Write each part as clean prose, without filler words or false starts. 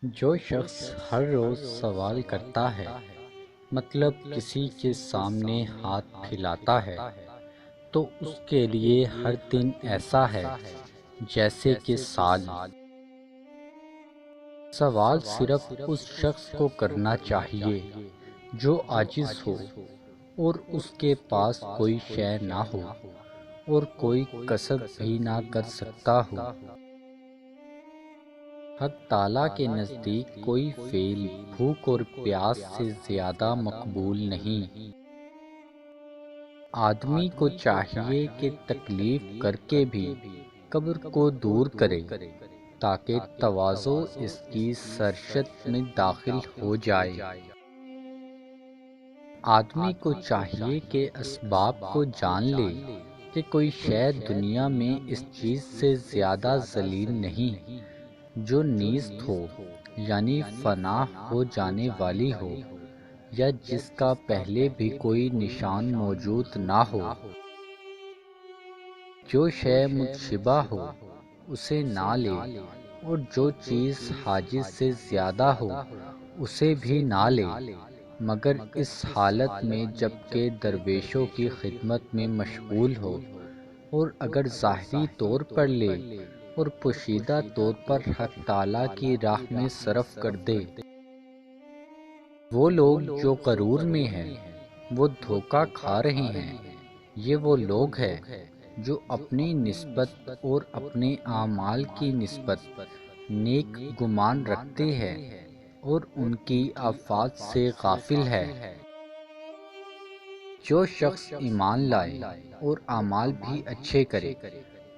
جو شخص ہر روز سوال کرتا ہے، مطلب کسی کے سامنے ہاتھ پھیلاتا ہے، تو اس کے لیے ہر دن ایسا ہے جیسے کہ سال۔ سوال صرف اس شخص کو کرنا چاہیے جو عاجز ہو اور اس کے پاس کوئی شے نہ ہو اور کوئی کسب بھی نہ کر سکتا ہو۔ حق تعالیٰ کے نزدیک کوئی فعل بھوک اور پیاس سے زیادہ مقبول نہیں۔ آدمی کو چاہیے کہ تکلیف کر کے بھی قبر کو دور کرے تاکہ تواضع اس کی سرشت میں داخل ہو جائے۔ آدمی کو چاہیے کہ اسباب کو جان لے کہ کوئی شے دنیا میں اس چیز سے زیادہ ذلیل نہیں جو نیست ہو، یعنی فنا ہو جانے والی ہو، یا جس کا پہلے بھی کوئی نشان موجود نہ ہو۔ جو شے متشبہ ہو اسے نہ لے اور جو چیز حاجز سے زیادہ ہو اسے بھی نہ لے، مگر اس حالت میں جب کہ درویشوں کی خدمت میں مشغول ہو، اور اگر ظاہری طور پر لے اور پوشیدہ طور پر حق تعالیٰ کی راہ میں صرف کر دے۔ وہ لوگ جو غرور میں ہیں وہ دھوکہ کھا رہے ہیں۔ یہ وہ لوگ ہیں جو اپنی نسبت اور اپنے اعمال کی نسبت نیک گمان رکھتے ہیں اور ان کی آفات سے غافل ہے۔ جو شخص ایمان لائے اور اعمال بھی اچھے کرے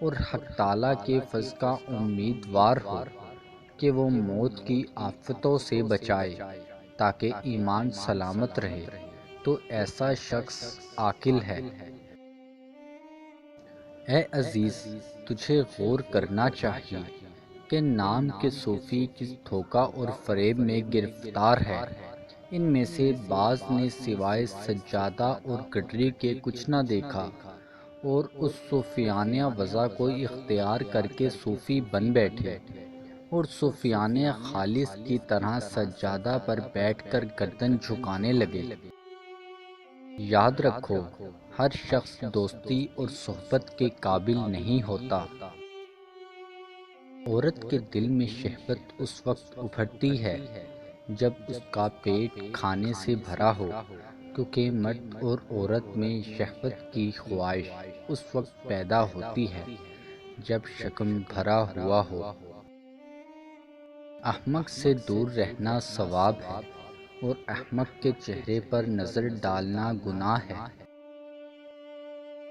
اور حق تعالیٰ کے فضل کا امیدوار ہو کہ وہ موت کی آفتوں سے بچائے تاکہ ایمان سلامت رہے، تو ایسا شخص عاقل ہے۔ اے عزیز، تجھے غور کرنا چاہیے کہ نام کے صوفی کس دھوکہ اور فریب میں گرفتار ہے۔ ان میں سے بعض نے سوائے سجادہ اور گٹری کے کچھ نہ دیکھا اور اس صوفیانہ وضع کو اختیار کر کے صوفی بن بیٹھے، اور صوفیانہ خالص کی طرح سجادہ پر بیٹھ کر گردن جھکانے لگے۔ یاد رکھو، ہر شخص دوستی اور صحبت کے قابل نہیں ہوتا۔ عورت کے دل میں شہوت اس وقت ابھرتی ہے جب اس کا پیٹ کھانے سے بھرا ہو، کیونکہ مرد اور عورت میں شہوت کی خواہش اس وقت پیدا ہوتی ہے جب شکم بھرا ہوا ہو۔ احمق سے دور رہنا ثواب ہے اور احمق کے چہرے پر نظر ڈالنا گناہ ہے۔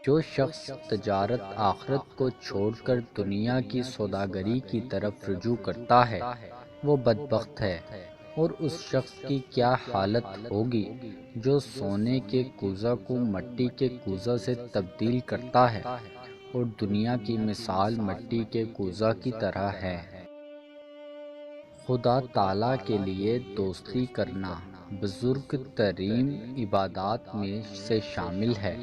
جو شخص تجارت آخرت کو چھوڑ کر دنیا کی سوداگری کی طرف رجوع کرتا ہے وہ بدبخت ہے، اور اس شخص کی کیا حالت ہوگی جو سونے کے کوزہ کو مٹی کے کوزہ سے تبدیل کرتا ہے اور دنیا کی مثال مٹی کے کوزہ کی طرح ہے۔ خدا تعالیٰ کے لیے دوستی کرنا بزرگ ترین عبادات میں سے شامل ہے۔